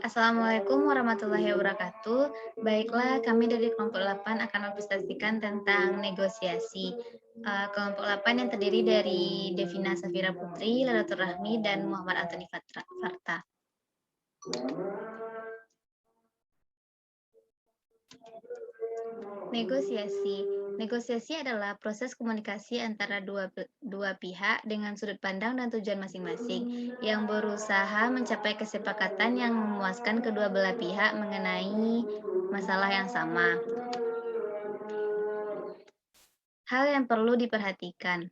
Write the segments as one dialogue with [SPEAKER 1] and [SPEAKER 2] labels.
[SPEAKER 1] Assalamualaikum warahmatullahi wabarakatuh. Baiklah, kami dari kelompok 8 akan mempresentasikan tentang negosiasi. Kelompok 8 yang terdiri dari Devina Safira Putri, Lailatul Rahmi, dan Muhammad Antoni Farta. Negosiasi. Negosiasi adalah proses komunikasi antara dua pihak dengan sudut pandang dan tujuan masing-masing yang berusaha mencapai kesepakatan yang memuaskan kedua belah pihak mengenai masalah yang sama. Hal yang perlu diperhatikan.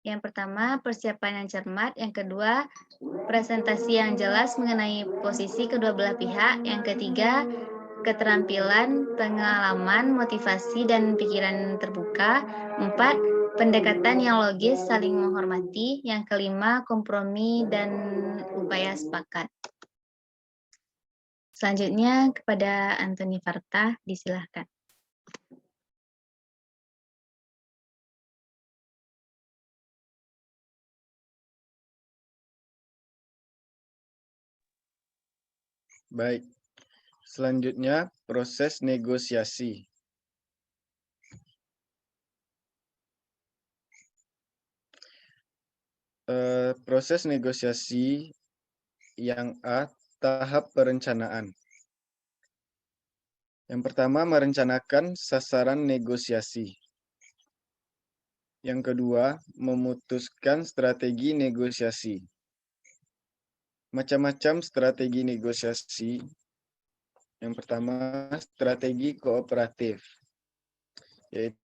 [SPEAKER 1] Yang pertama, persiapan yang cermat. Yang kedua, presentasi yang jelas mengenai posisi kedua belah pihak. Yang ketiga, keterampilan, pengalaman, motivasi, dan pikiran terbuka. 4. Pendekatan yang logis, saling menghormati. Yang kelima, kompromi dan upaya sepakat. Selanjutnya kepada Antoni Farta, disilahkan.
[SPEAKER 2] Baik, selanjutnya proses negosiasi. Proses negosiasi yang A, tahap perencanaan. Yang pertama, merencanakan sasaran negosiasi. Yang kedua, memutuskan strategi negosiasi. Macam-macam strategi negosiasi. Yang pertama, strategi kooperatif, yaitu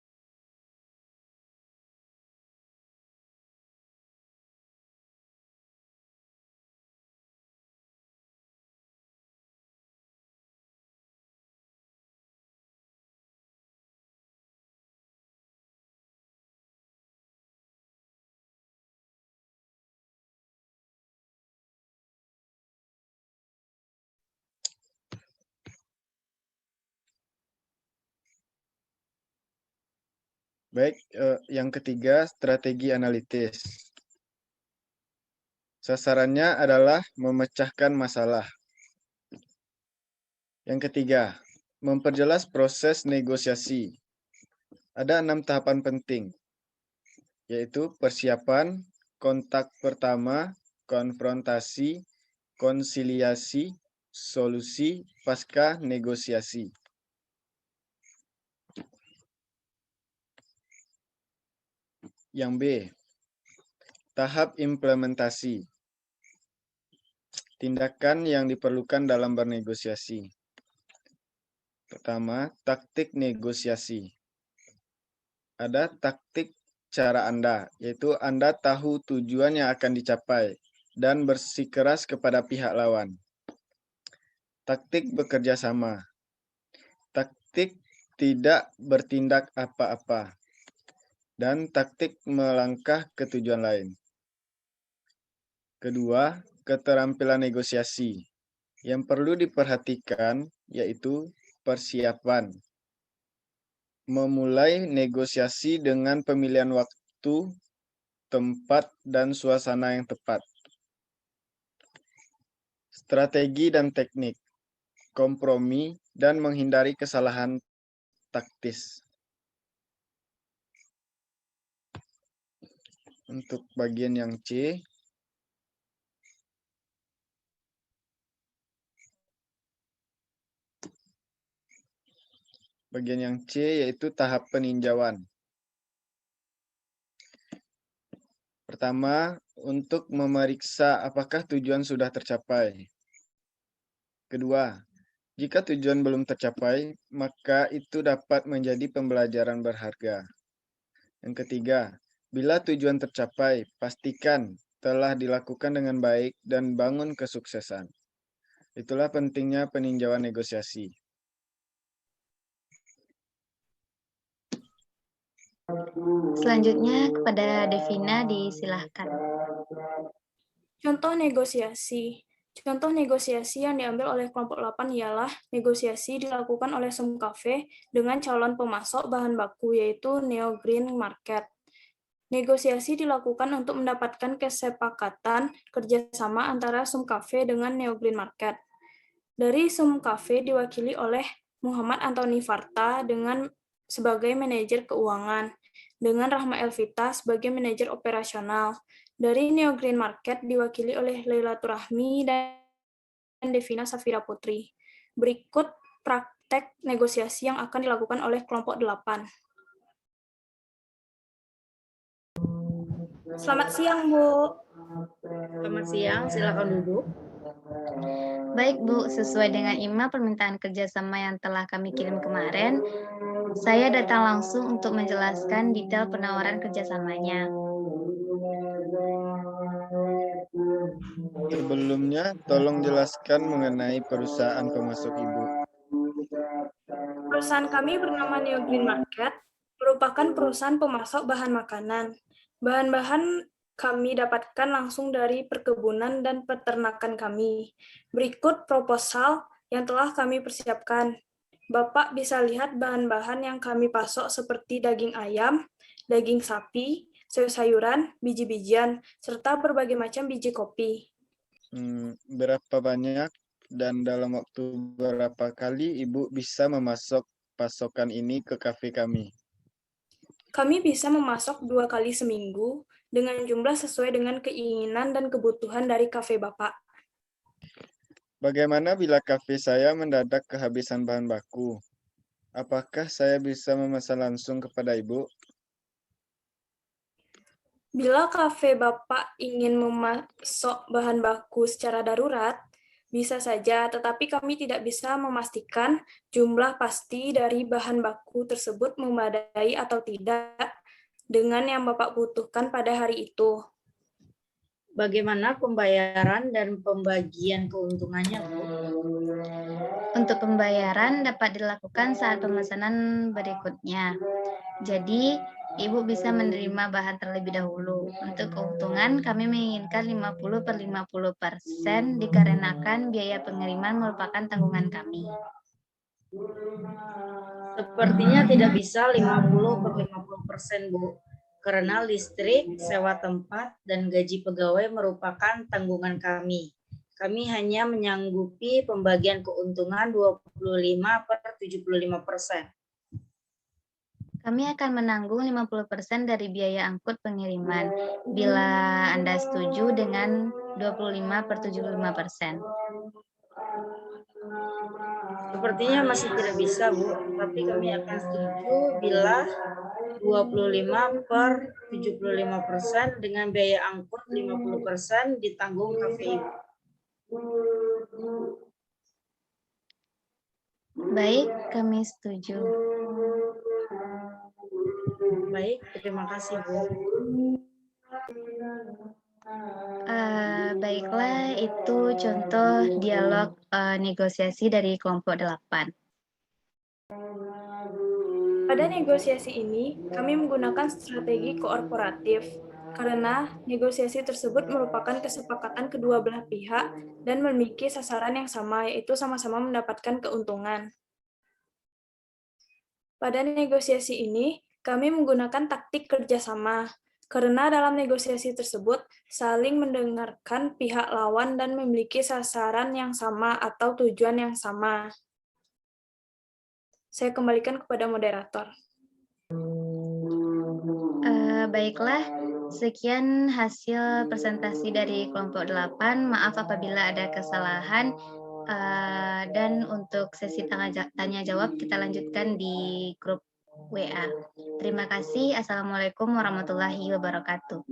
[SPEAKER 2] yang ketiga, strategi analitis. Sasarannya adalah memecahkan masalah. Yang ketiga, memperjelas proses negosiasi. Ada 6 tahapan penting, yaitu persiapan, kontak pertama, konfrontasi, konsiliasi, solusi, pasca negosiasi. Yang B, tahap implementasi. Tindakan yang diperlukan dalam bernegosiasi. Pertama, taktik negosiasi. Ada taktik cara Anda, yaitu Anda tahu tujuan yang akan dicapai dan bersikeras kepada pihak lawan. Taktik bekerja sama. Taktik tidak bertindak apa-apa. Dan taktik melangkah ke tujuan lain. Kedua, keterampilan negosiasi. Yang perlu diperhatikan yaitu persiapan. Memulai negosiasi dengan pemilihan waktu, tempat, dan suasana yang tepat. Strategi dan teknik. Kompromi dan menghindari kesalahan taktis. Untuk bagian yang C, yaitu tahap peninjauan. Pertama, untuk memeriksa apakah tujuan sudah tercapai. Kedua, jika tujuan belum tercapai, maka itu dapat menjadi pembelajaran berharga. Yang ketiga, bila tujuan tercapai, pastikan telah dilakukan dengan baik dan bangun kesuksesan. Itulah pentingnya peninjauan negosiasi.
[SPEAKER 1] Selanjutnya kepada Devina, disilahkan.
[SPEAKER 3] Contoh negosiasi. Contoh negosiasi yang diambil oleh kelompok 8 ialah negosiasi dilakukan oleh Sum Cafe dengan calon pemasok bahan baku, yaitu Neo Green Market. Negosiasi dilakukan untuk mendapatkan kesepakatan kerjasama antara Sum Cafe dengan Neogreen Market. Dari Sum Cafe diwakili oleh Muhammad Antoni Farta sebagai manajer keuangan, dengan Rahma Elvita sebagai manajer operasional. Dari Neogreen Market diwakili oleh Leila Turahmi dan Devina Safira Putri. Berikut praktek negosiasi yang akan dilakukan oleh kelompok 8. Selamat siang, Bu.
[SPEAKER 4] Selamat siang, silakan duduk.
[SPEAKER 1] Baik, Bu. Sesuai dengan email permintaan kerjasama yang telah kami kirim kemarin, saya datang langsung untuk menjelaskan detail penawaran kerjasamanya.
[SPEAKER 2] Sebelumnya, tolong jelaskan mengenai perusahaan pemasok Ibu.
[SPEAKER 3] Perusahaan kami bernama Neogreen Market, merupakan perusahaan pemasok bahan makanan. Bahan-bahan kami dapatkan langsung dari perkebunan dan peternakan kami. Berikut proposal yang telah kami persiapkan. Bapak bisa lihat bahan-bahan yang kami pasok seperti daging ayam, daging sapi, sayur-sayuran, biji-bijian, serta berbagai macam biji kopi.
[SPEAKER 2] Berapa banyak dan dalam waktu berapa kali Ibu bisa memasok pasokan ini ke kafe kami?
[SPEAKER 3] Kami bisa memasok 2 kali seminggu dengan jumlah sesuai dengan keinginan dan kebutuhan dari kafe Bapak.
[SPEAKER 2] Bagaimana bila kafe saya mendadak kehabisan bahan baku? Apakah saya bisa memesan langsung kepada Ibu?
[SPEAKER 3] Bila kafe Bapak ingin memasok bahan baku secara darurat, bisa saja, tetapi kami tidak bisa memastikan jumlah pasti dari bahan baku tersebut memadai atau tidak dengan yang Bapak butuhkan pada hari itu.
[SPEAKER 4] Bagaimana pembayaran dan pembagian keuntungannya, Bu?
[SPEAKER 1] Untuk pembayaran dapat dilakukan saat pemesanan berikutnya. Jadi, Ibu bisa menerima bahan terlebih dahulu. Untuk keuntungan, kami menginginkan 50/50% dikarenakan biaya pengiriman merupakan tanggungan kami.
[SPEAKER 4] Sepertinya tidak bisa 50/50%, Bu. Karena listrik, sewa tempat, dan gaji pegawai merupakan tanggungan kami. Kami hanya menyanggupi pembagian keuntungan 25/75%.
[SPEAKER 1] Kami akan menanggung 50% dari biaya angkut pengiriman, bila Anda setuju dengan 25/75%.
[SPEAKER 4] Sepertinya masih tidak bisa, Bu, tapi kami akan setuju bila 25/75% dengan biaya angkut 50% ditanggung kafe Ibu.
[SPEAKER 1] Baik, kami setuju.
[SPEAKER 4] Baik, terima kasih, Bu.
[SPEAKER 1] Baiklah, itu contoh dialog negosiasi dari kelompok 8.
[SPEAKER 3] Pada negosiasi ini, kami menggunakan strategi kooperatif, karena negosiasi tersebut merupakan kesepakatan kedua belah pihak dan memiliki sasaran yang sama, yaitu sama-sama mendapatkan keuntungan. Pada negosiasi ini, kami menggunakan taktik kerjasama, karena dalam negosiasi tersebut saling mendengarkan pihak lawan dan memiliki sasaran yang sama atau tujuan yang sama. Saya kembalikan kepada moderator.
[SPEAKER 1] Baiklah, sekian hasil presentasi dari kelompok 8. Maaf apabila ada kesalahan. Dan untuk sesi tanya jawab kita lanjutkan di grup WA. Terima kasih. Assalamualaikum warahmatullahi wabarakatuh.